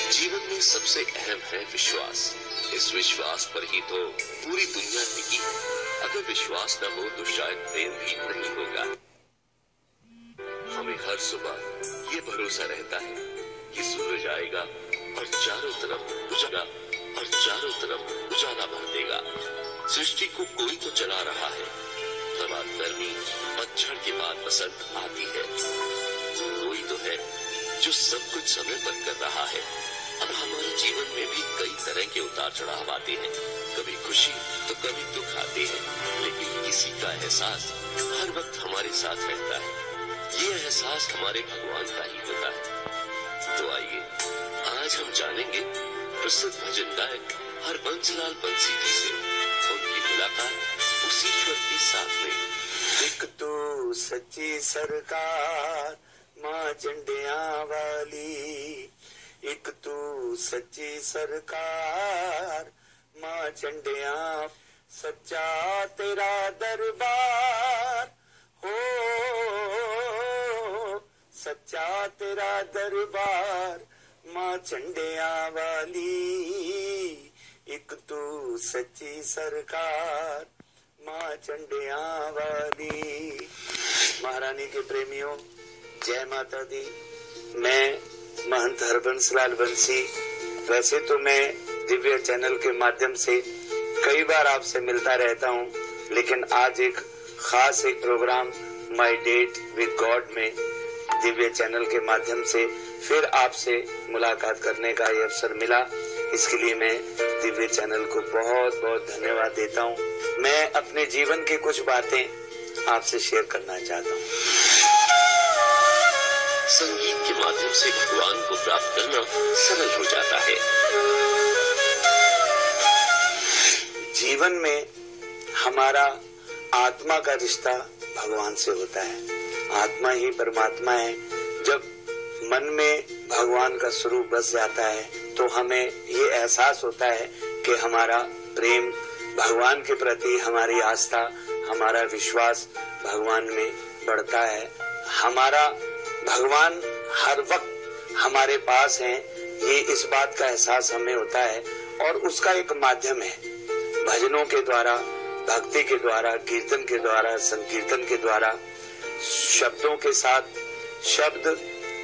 जीवन में सबसे अहम है विश्वास। इस विश्वास पर ही तो पूरी दुनिया टिकी। अगर विश्वास न हो तो शायद प्रेम भी नहीं होगा। हमें हर सुबह ये भरोसा रहता है कि सूरज आएगा और चारों तरफ उजाला भर देगा। सृष्टि को कोई तो चला रहा है। हवा गर्मी पतझड़ के बाद बसंत आती है। कोई तो है जो सब कुछ समय पर कर रहा है। अब हमारे जीवन में भी कई तरह के उतार चढ़ाव आते हैं। कभी खुशी तो कभी दुख आते हैं, लेकिन किसी का एहसास हर वक्त हमारे साथ रहता है। ये एहसास हमारे भगवान का ही होता है। तो आइए आज हम जानेंगे प्रसिद्ध भजन गायक हरबंसलाल बंसी जी से उनकी मुलाकात उस ईश्वर के साथ में। एक तो सच्ची सरकार माँ झंडिया वाली, एक तू सच्ची सरकार माँ झंडिया, सच्चा तेरा दरबार हो, सच्चा तेरा दरबार माँ झंडिया वाली, एक तू सच्ची सरकार माँ झंडिया वाली। महारानी के प्रेमियों, जय माता दी। मैं महंत हरबंसलाल बंसी। वैसे तो मैं दिव्य चैनल के माध्यम से कई बार आपसे मिलता रहता हूँ, लेकिन आज एक खास एक program my date with God में दिव्य चैनल के माध्यम से फिर आपसे मुलाकात करने का ये अवसर मिला। इसके लिए मैं दिव्य चैनल को बहुत बहुत धन्यवाद देता हूँ। मैं अपने जीवन की कुछ बातें आपसे शेयर करना चाहता हूँ। संगीत के माध्यम से भगवान को प्राप्त करना सरल हो जाता है। जीवन में हमारा आत्मा का रिश्ता भगवान से होता है। आत्मा ही परमात्मा है। जब मन में भगवान का स्वरूप बस जाता है तो हमें ये एहसास होता है कि हमारा प्रेम भगवान के प्रति, हमारी आस्था, हमारा विश्वास भगवान में बढ़ता है। हमारा भगवान हर वक्त हमारे पास है, ये इस बात का एहसास हमें होता है। और उसका एक माध्यम है भजनों के द्वारा, भक्ति के द्वारा, कीर्तन के द्वारा, संकीर्तन के द्वारा, शब्दों के साथ शब्द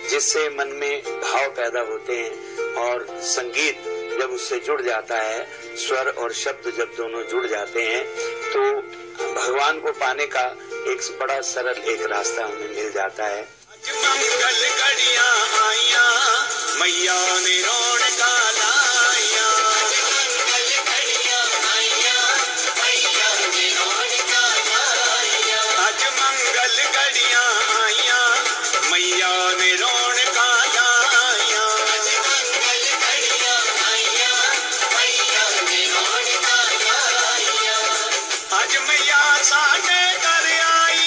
जिससे मन में भाव पैदा होते हैं। और संगीत जब उससे जुड़ जाता है, स्वर और शब्द जब दोनों जुड़ जाते हैं, तो भगवान को पाने का एक बड़ा सरल एक रास्ता हमें मिल जाता है। मंगल घड़ियां आईया, मैया ने रौनक लाया। मंगल घड़ियां आईया, मैया ने रौनक लाया। आज मंगल घड़ियां आईया, मैया ने रौनक लाया। आज मंगल घड़ियां आईया, मैया ने रौनक लाया। आज मैया साडे घर आई,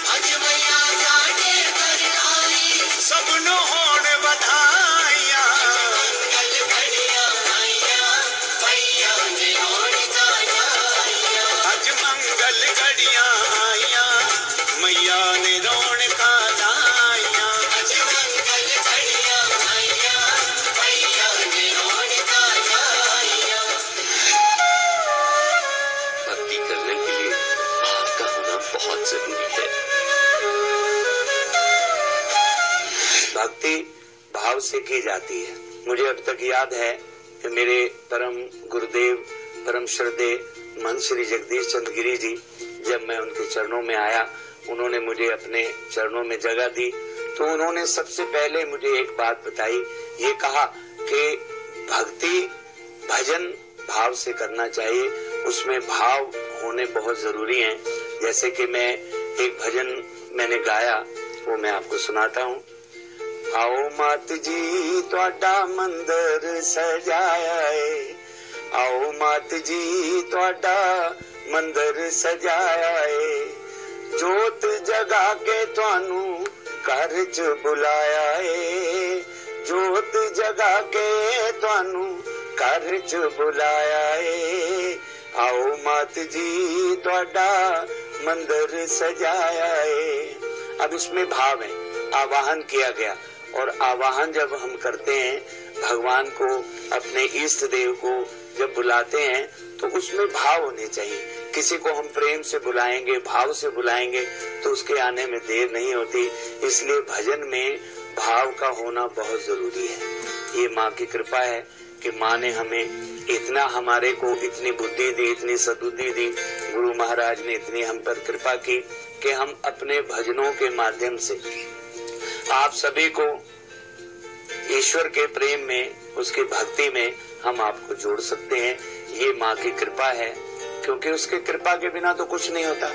आज मैया साडे घर आई, सबनो होण बधाइयां। मंगल घड़ियां आईया, मैया ने रौनक लाया। आज मंगल घड़ियां आईया, मैया ने रौनक लाया। आज मंगल घड़ियां आईया, मैया ने रौनक लाया। भक्ति करने के लिए भाव का होना बहुत जरूरी है। भक्ति भाव से की जाती है। मुझे अब तक याद है कि मेरे परम गुरुदेव, परम श्रद्धेय महंत श्री जगदीश चंद्र गिरी जी, जब मैं उनके चरणों में आया, उन्होंने मुझे अपने चरणों में जगह दी। तो उन्होंने सबसे पहले मुझे एक बात बताई, ये कहा कि भक्ति भजन भाव से करना चाहिए, उसमें भाव होने बहुत जरूरी हैं। जैसे कि मैं एक भजन मैंने गाया, वो मैं आपको सुनाता हूँ। आओ मात जी तुहाडा मंदिर सजाया है, आओ मात जी तुहाडा मंदिर सजाया है, जोत जगा के तुहानू घर च बुलाया है, जोत जगा के तुहानू घर च बुलाया है। आओ मात जी तुहाडा मंदिर सजाया है। अब इसमें भाव है, आवाहन किया गया। और आवाहन जब हम करते हैं, भगवान को, अपने इष्ट देव को जब बुलाते हैं तो उसमें भाव होने चाहिए। किसी को हम प्रेम से बुलाएंगे, भाव से बुलाएंगे तो उसके आने में देर नहीं होती। इसलिए भजन में भाव का होना बहुत जरूरी है। ये माँ की कृपा है कि माँ ने हमें इतना, हमारे को इतनी बुद्धि दी, इतनी सद्बुद्धि दी। गुरु महाराज ने इतनी हम पर कृपा की कि हम अपने भजनों के माध्यम से आप सभी को ईश्वर के प्रेम में, उसकी भक्ति में हम आपको जोड़ सकते हैं। ये माँ की कृपा है, क्योंकि उसकी कृपा के बिना तो कुछ नहीं होता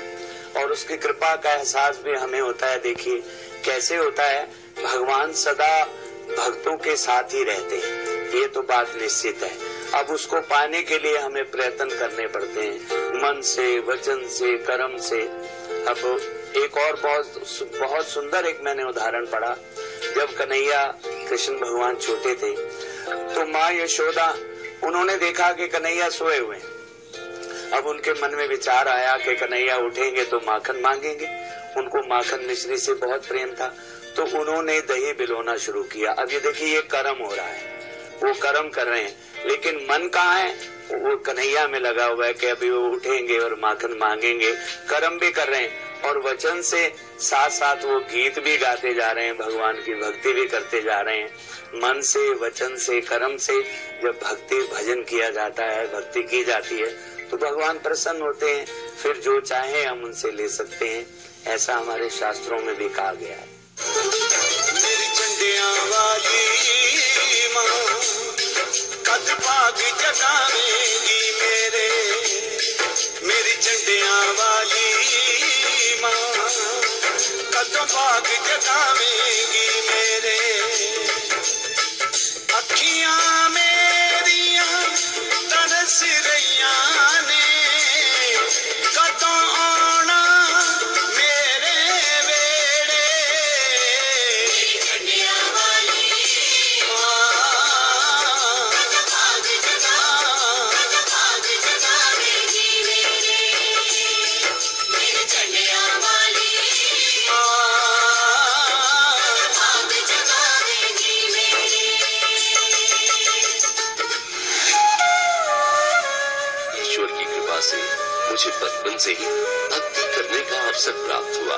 और उसकी कृपा का एहसास भी हमें होता है। देखिए कैसे होता है, भगवान सदा भक्तों के साथ ही रहते हैं, ये तो बात निश्चित है। अब उसको पाने के लिए हमें प्रयत्न करने पड़ते हैं, मन से, वचन से, कर्म से। अब एक और बहुत सुंदर एक मैंने उदाहरण पढ़ा। जब कन्हैया कृष्ण भगवान छोटे थे तो माँ यशोदा, उन्होंने देखा कि कन्हैया सोए हुए हैं। अब उनके मन में विचार आया कि कन्हैया उठेंगे तो माखन मांगेंगे। उनको माखन मिश्री से बहुत प्रेम था तो उन्होंने दही बिलोना शुरू किया। अब ये देखिए ये कर्म हो रहा है, वो कर्म कर रहे हैं, लेकिन मन कहाँ है, वो कन्हैया में लगा हुआ है कि अभी वो उठेंगे और माखन मांगेंगे। कर्म भी कर रहे हैं और वचन से साथ साथ वो गीत भी गाते जा रहे हैं, भगवान की भक्ति भी करते जा रहे हैं। मन से, वचन से, कर्म से जब भक्ति भजन किया जाता है, भक्ति की जाती है तो भगवान प्रसन्न होते हैं। फिर जो चाहे हम उनसे ले सकते हैं, ऐसा हमारे शास्त्रों में भी कहा गया है। मेरी झंडियां वाली माँ कद पाग जगावेगी मेरे, मेरी झंडियां वाली माँ कद पाग जगावेगी मेरे। अखियां मेरियां तरस रैया ने कदों आना मेरे वेड़े। झंडियां वाली से मुझे बचपन से ही भक्ति करने का अवसर प्राप्त हुआ।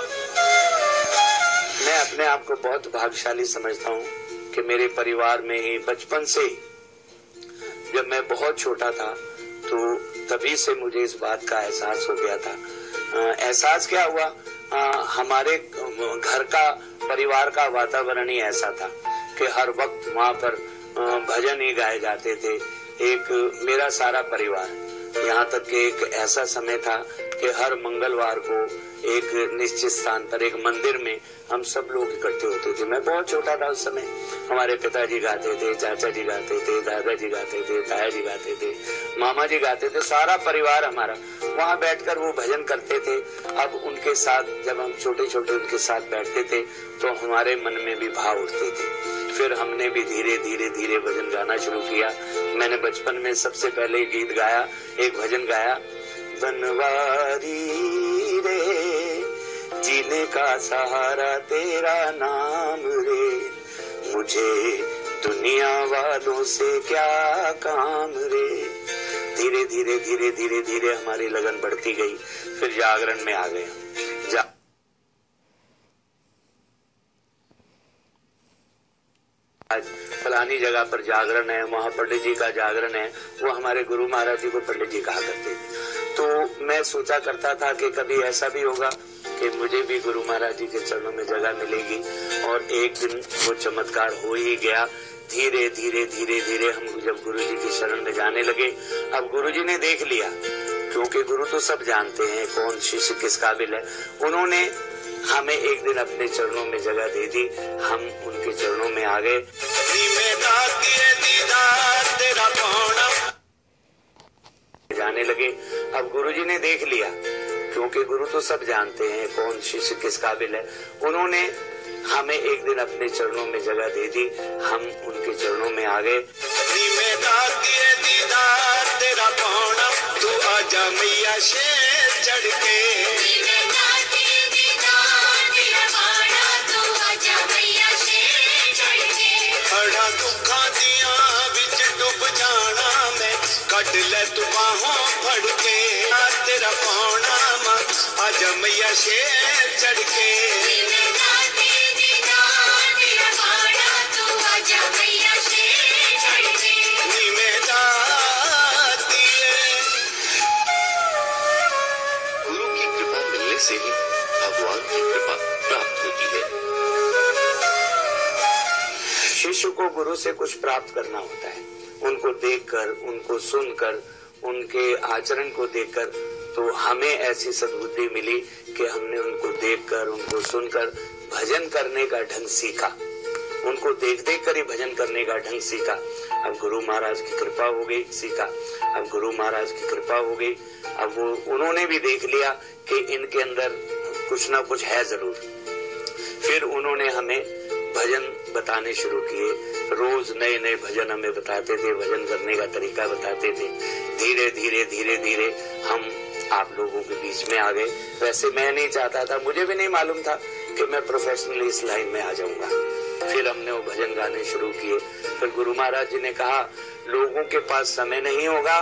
मैं अपने आप को बहुत भाग्यशाली समझता हूँ कि मेरे परिवार में ही बचपन से, जब मैं बहुत छोटा था तो तभी से मुझे इस बात का एहसास हो गया था। एहसास क्या हुआ, हमारे घर का, परिवार का वातावरण ही ऐसा था कि हर वक्त वहाँ पर भजन ही गाए जाते थे। एक मेरा सारा परिवार, यहाँ तक कि एक ऐसा समय था कि हर मंगलवार को एक निश्चित स्थान पर, एक मंदिर में हम सब लोग इकट्ठे होते थे। मैं बहुत छोटा था उस समय। हमारे पिताजी गाते थे, चाचा जी गाते थे, दादाजी गाते थे, ताया जी गाते थे, मामा जी गाते थे, सारा परिवार हमारा वहाँ बैठकर वो भजन करते थे। अब उनके साथ जब हम छोटे छोटे उनके साथ बैठते थे तो हमारे मन में भी भाव उठते थे। फिर हमने भी धीरे धीरे धीरे भजन गाना शुरू किया। मैंने बचपन में सबसे पहले गीत गाया, एक भजन गाया, बनवारी रे जीने का सहारा तेरा नाम रे, मुझे दुनिया वालों से क्या काम रे। धीरे धीरे धीरे धीरे धीरे हमारी लगन बढ़ती गई। फिर जागरण में आ गए। आज फलानी जगह पर जागरण है, वहाँ पंडित जी का जागरण है, वो हमारे गुरु महाराज जी को पंडित जी कहा करते थे। तो मैं सोचा करता था कि कभी ऐसा भी होगा कि मुझे भी गुरु महाराज जी के चरणों में जगह मिलेगी, और एक दिन वो चमत्कार हो ही गया। धीरे धीरे धीरे धीरे हम जब गुरु जी की शरण में जाने लगे, अब गुरु जी ने देख लिया, क्योंकि गुरु तो सब जानते हैं कौन शिष्य किस काबिल है। उन्होंने हमें एक दिन अपने चरणों में जगह दे दी, हम उनके चरणों में आ गए। जाने लगे। अब गुरुजी ने देख लिया, क्योंकि गुरु तो सब जानते हैं कौन शिष्य किस काबिल है। उन्होंने हमें एक दिन अपने चरणों में जगह दे दी, हम उनके चरणों में आ गए। तेरा पौना तू आजा मैया शेर चढ़ के, खड़ा दुखा दिया विच डुब जाना मैं, कट ले तू बाहों फड़ के, तेरा पौना मां आजा मैया शेर चढ़ के। गुरु की कृपा मिलने से ही भगवान की कृपा प्राप्त होती है। शिष्य को गुरु से कुछ प्राप्त करना होता है, उनको देखकर, उनको सुनकर, उनके आचरण को देखकर। तो हमें ऐसी सद्बुद्धि मिली कि हमने उनको देखकर, उनको सुनकर भजन करने का ढंग सीखा, उनको देख देख कर ही भजन करने का ढंग सीखा। अब गुरु महाराज की कृपा हो गई, सीखा। अब गुरु महाराज की कृपा हो गई, अब वो उन्होंने भी देख लिया कि इनके अंदर कुछ ना कुछ है जरूर। फिर उन्होंने हमें भजन बताने शुरू किए, रोज नए नए भजन हमें बताते थे, भजन करने का तरीका बताते थे। धीरे धीरे धीरे धीरे हम आप लोगों के बीच में आ गए। वैसे मैं नहीं चाहता था, मुझे भी नहीं मालूम था कि मैं प्रोफेशनली इस लाइन में आ जाऊंगा। फिर हमने वो भजन गाने शुरू किए। फिर गुरु महाराज जी ने कहा, लोगों के पास समय नहीं होगा,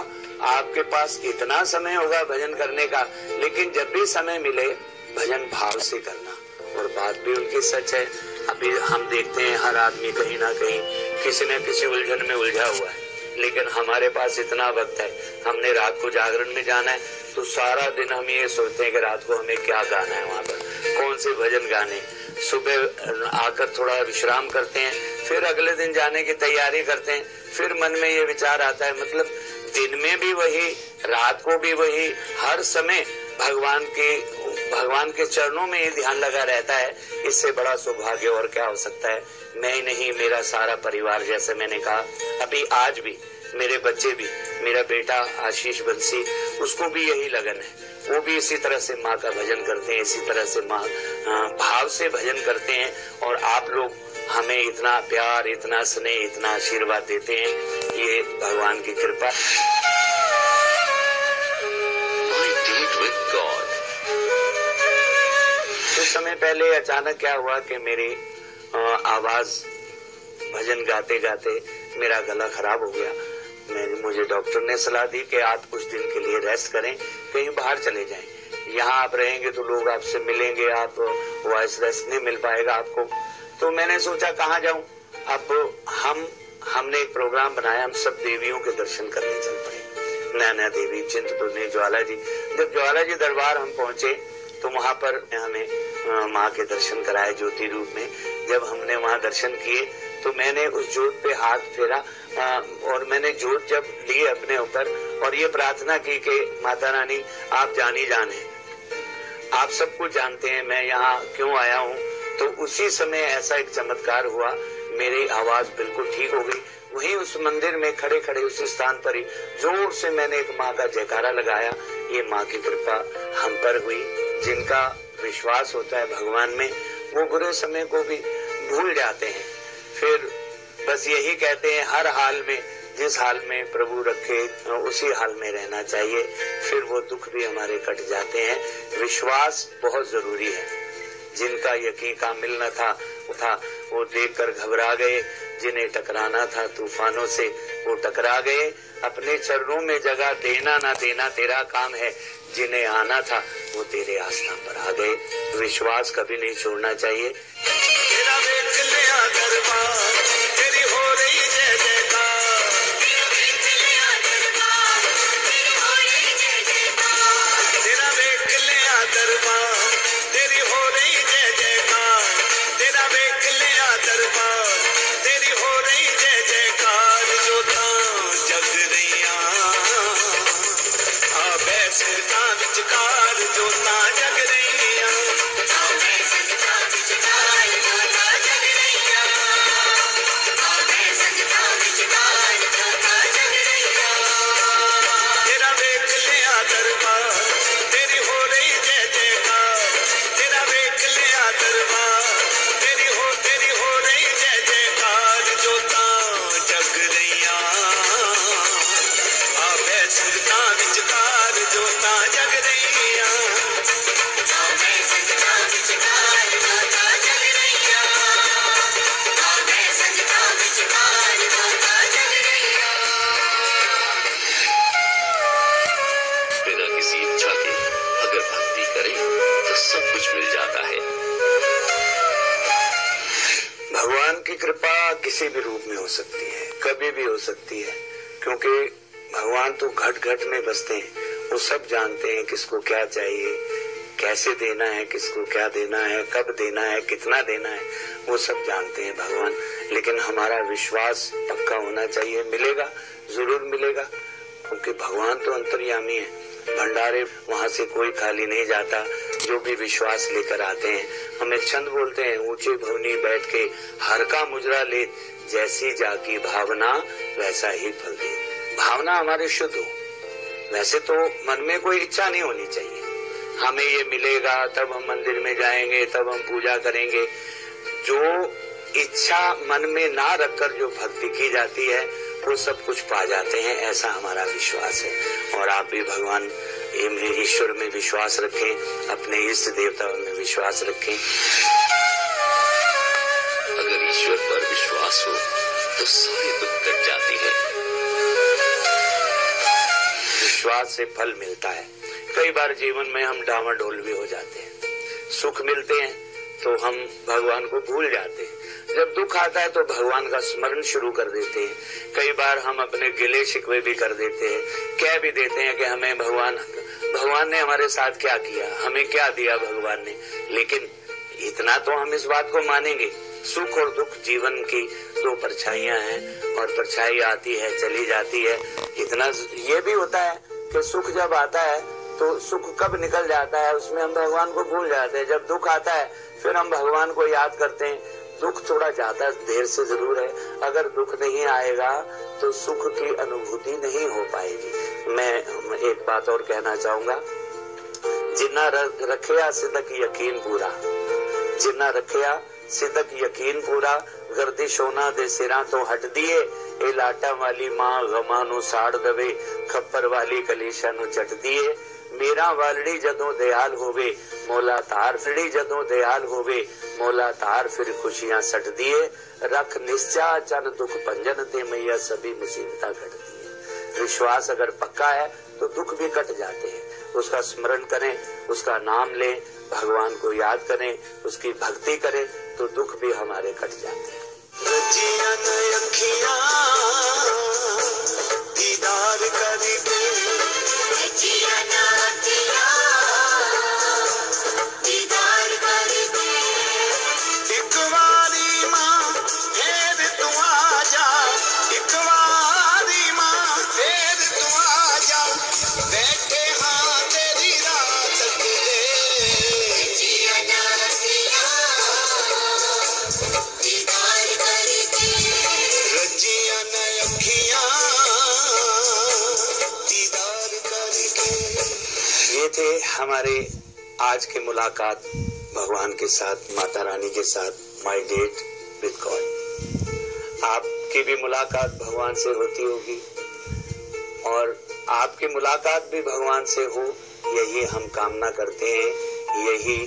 आपके पास इतना समय होगा भजन करने का, लेकिन जब भी समय मिले भजन भाव से करना। और बात भी उनकी सच है। अभी हम देखते हैं हर आदमी कहीं ना कहीं किसी न किसी उलझन में उलझा हुआ है, लेकिन हमारे पास इतना वक्त है। हमने रात को जागरण में जाना है तो सारा दिन हम ये सोचते हैं कि रात को हमें क्या गाना है, वहाँ पर कौन से भजन गाने। सुबह आकर थोड़ा विश्राम करते हैं, फिर अगले दिन जाने की तैयारी करते हैं। फिर मन में ये विचार आता है, मतलब दिन में भी वही, रात को भी वही, हर समय भगवान के चरणों में ये ध्यान लगा रहता है। इससे बड़ा सौभाग्य और क्या हो सकता है। मैं ही नहीं, मेरा सारा परिवार, जैसे मैंने कहा, अभी आज भी मेरे बच्चे भी, मेरा बेटा आशीष बंसी, उसको भी यही लगन है। वो भी इसी तरह से माँ का भजन करते हैं, इसी तरह से माँ भाव से भजन करते हैं। और आप लोग हमें इतना प्यार, इतना स्नेह, इतना आशीर्वाद देते हैं, ये भगवान की कृपा। कुछ समय पहले अचानक क्या हुआ कि मेरी आवाज भजन गाते गाते मेरा गला खराब हो गया। मुझे डॉक्टर ने सलाह दी कि आप कुछ दिन के लिए रेस्ट करें, कहीं बाहर चले जाएं। यहाँ आप रहेंगे तो लोग आपसे मिलेंगे, आप वॉइस रेस्ट नहीं मिल पाएगा आपको। तो मैंने सोचा कहाँ जाऊं। अब हमने एक प्रोग्राम बनाया, हम सब देवियों के दर्शन करने चल पड़े। नैना देवी, चिंतपूर्णी, ज्वाला जी। जब ज्वाला जी दरबार हम पहुंचे तो वहां पर हमें माँ के दर्शन कराए ज्योति रूप में। जब हमने वहां दर्शन किए तो मैंने उस ज्योत पे हाथ फेरा और मैंने ज्योत जब ली अपने ऊपर और ये प्रार्थना की कि माता रानी आप जानी जान है, आप सब कुछ जानते हैं मैं यहाँ क्यों आया हूँ। तो उसी समय ऐसा एक चमत्कार हुआ, मेरी आवाज बिल्कुल ठीक हो गई। वहीं उस मंदिर में खड़े खड़े उस स्थान पर ही जोर से मैंने एक माँ का जयकारा लगाया। ये माँ की कृपा हम पर हुई। जिनका विश्वास होता है भगवान में, वो बुरे समय को भी भूल जाते हैं। फिर बस यही कहते हैं, हर हाल में, जिस हाल में प्रभु रखे उसी हाल में रहना चाहिए। फिर वो दुख भी हमारे कट जाते हैं। विश्वास बहुत जरूरी है। जिनका यकीन का मिलना था वो देखकर घबरा गए। जिन्हें टकराना था तूफानों से, वो टकरा गए। अपने चरणों में जगह देना ना देना तेरा काम है। जिन्हें आना था वो तेरे आस्थान पर आ गए। विश्वास कभी नहीं छोड़ना चाहिए। तेरा देख लिया दरबार, तेरी हो रही जय जयकार। तेरा देख लिया दरबार, तेरी हो रही जय जयकार। तेरा देख लिया दरबार, तेरी हो रही जय जयकार। तेरा देख लिया दरबार, तेरी हो रही जय जयकार। जोता जग रैया आवे संगतां विचकार, जोता जग रैया आवे संगतां विचकार, जोता जग रैया आवे किसी भी रूप में हो सकती है, कभी भी हो सकती है, क्योंकि भगवान तो घट घट में बसते हैं। वो सब जानते हैं किसको क्या चाहिए, कैसे देना है, किसको क्या देना है, कब देना है, कितना देना है, वो सब जानते हैं भगवान। लेकिन हमारा विश्वास पक्का होना चाहिए, मिलेगा, जरूर मिलेगा, क्योंकि भगवान तो अंतर्यामी है। भंडारे वहाँ से कोई खाली नहीं जाता। जो भी विश्वास लेकर आते हैं, हमें छंद बोलते हैं, ऊंचे भवनी बैठ के हर का मुजरा ले, जैसी जाकी भावना वैसा ही फल दे। भावना हमारे शुद्ध हो। वैसे तो मन में कोई इच्छा नहीं होनी चाहिए, हमें ये मिलेगा तब हम मंदिर में जाएंगे, तब हम पूजा करेंगे। जो इच्छा मन में ना रखकर जो भक्ति की जाती है, वो सब कुछ पा जाते हैं, ऐसा हमारा विश्वास है। और आप भी भगवान ईश्वर में विश्वास रखें, अपने इष्ट देवताओं में विश्वास रखें। अगर ईश्वर पर विश्वास हो तो सारे दुख कट जाती है। विश्वास से फल मिलता है। कई बार जीवन में हम डामाडोल भी हो जाते हैं, सुख मिलते हैं तो हम भगवान को भूल जाते हैं। जब दुख आता है तो भगवान का स्मरण शुरू कर देते हैं। कई बार हम अपने गिले शिकवे भी कर देते हैं, कह भी देते हैं कि हमें भगवान ने हमारे साथ क्या किया, हमें क्या दिया भगवान ने। लेकिन इतना तो हम इस बात को मानेंगे, सुख और दुख जीवन की दो परछाइयां हैं, और परछाई आती है चली जाती है। इतना ये भी होता है कि सुख जब आता है तो सुख कब निकल जाता है, उसमें हम भगवान को भूल जाते हैं। जब दुख आता है फिर हम भगवान को याद करते हैं। दुख थोड़ा ज्यादा देर से जरूर है। अगर दुख नहीं आएगा तो सुख की अनुभूति नहीं हो पाएगी। मैं एक बात और कहना चाहूंगा, जिन्ना रखिया सिदक यकीन पूरा, जिन्ना रखिया सिदक यकीन पूरा, गर्दिश होना दे सिरा तो हट दिए। ए लाटा वाली मां गमा नु साड़ दवे, खप्पर वाली कलीशा नु चट दिए। मेरा वालड़ी जदों दयाल होवे, मौला तार फिड़ी जदों दयाल होवे, मौला तार फिर खुशियां सट दिए। रख निश्चा चन दुख पंजन ते मैया सभी मुसीबता कट दिए। विश्वास अगर पक्का है तो दुख भी कट जाते हैं। उसका स्मरण करें, उसका नाम लें, भगवान को याद करें, उसकी भक्ति करें तो दुख भी हमारे कट जाते हैं। दीदार करके दीदार करके एक बारी मां फिर तू आ जा, एक बारी मां फिर तू आ जा, बैठे हाँ तेरी रात के दीदार करके रजिया न अखियां दीदार करके। ये थे हमारे आज की मुलाकात भगवान के साथ, माता रानी के साथ, माय डेट विद गॉड। आपकी भी मुलाकात भगवान से होती होगी और आपकी मुलाकात भी भगवान से हो, यही हम कामना करते हैं, यही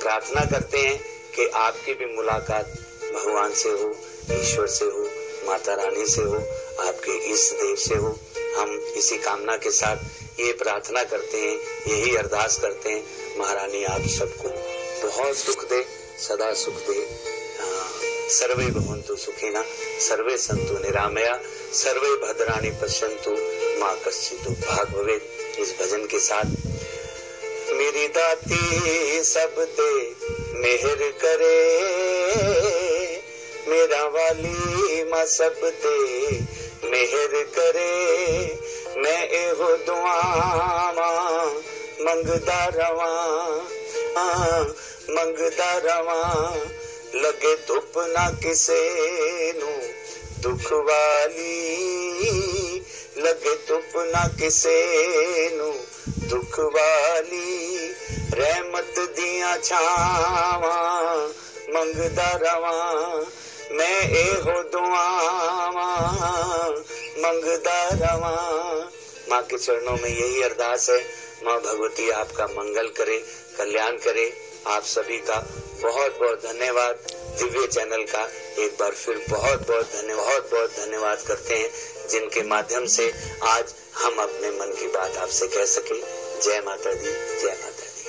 प्रार्थना करते हैं कि आपकी भी मुलाकात भगवान से हो, ईश्वर से हो, माता रानी से हो, आपके इष्ट देव से हो। हम इसी कामना के साथ ये प्रार्थना करते हैं, यही अरदास करते हैं, महारानी आप सबको बहुत सुख दे, सदा सुख दे। सर्वे भवन्तु सुखिनः, सर्वे सन्तु निरामया, सर्वे भद्राणि पश्यन्तु, मां कश्चित् दुर्भाग् भवेत्। इस भजन के साथ मेरी दाती सब ते मेहर करे, मेरा वाली मां सब ते मेहर करे। मैं एहो दुआवां मंगदा रवां, लगे धुप ना किसे नू दुख वाली, लगे धुप ना किसे नू दुख वाली। रहमत दियां छावां मंगदा रवां, मैं एहो दुआवां मंगदा रवां। माँ के चरणों में यही अरदास है, माँ भगवती आपका मंगल करे, कल्याण करे। आप सभी का बहुत बहुत धन्यवाद। दिव्य चैनल का एक बार फिर बहुत बहुत धन्यवाद करते हैं, जिनके माध्यम से आज हम अपने मन की बात आपसे कह सके। जय माता दी, जय माता दी।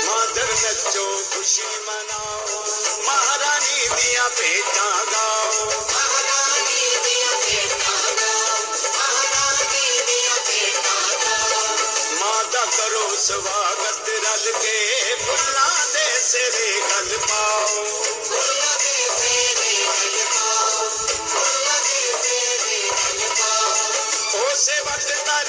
माधर नचो खुशी मनाओ। महारानी दिया भेंटा गाओ, महारानी दिया भेंटा गाओ, महारानी दिया भेंटा गाओ। माता करो स्वागत रल के फुल्ला दे सिरे गल पाओ, फुल्ला दे सिरे गल पाओ, फुल्ला दे सिरे गल पाओ। ओ सेवक तर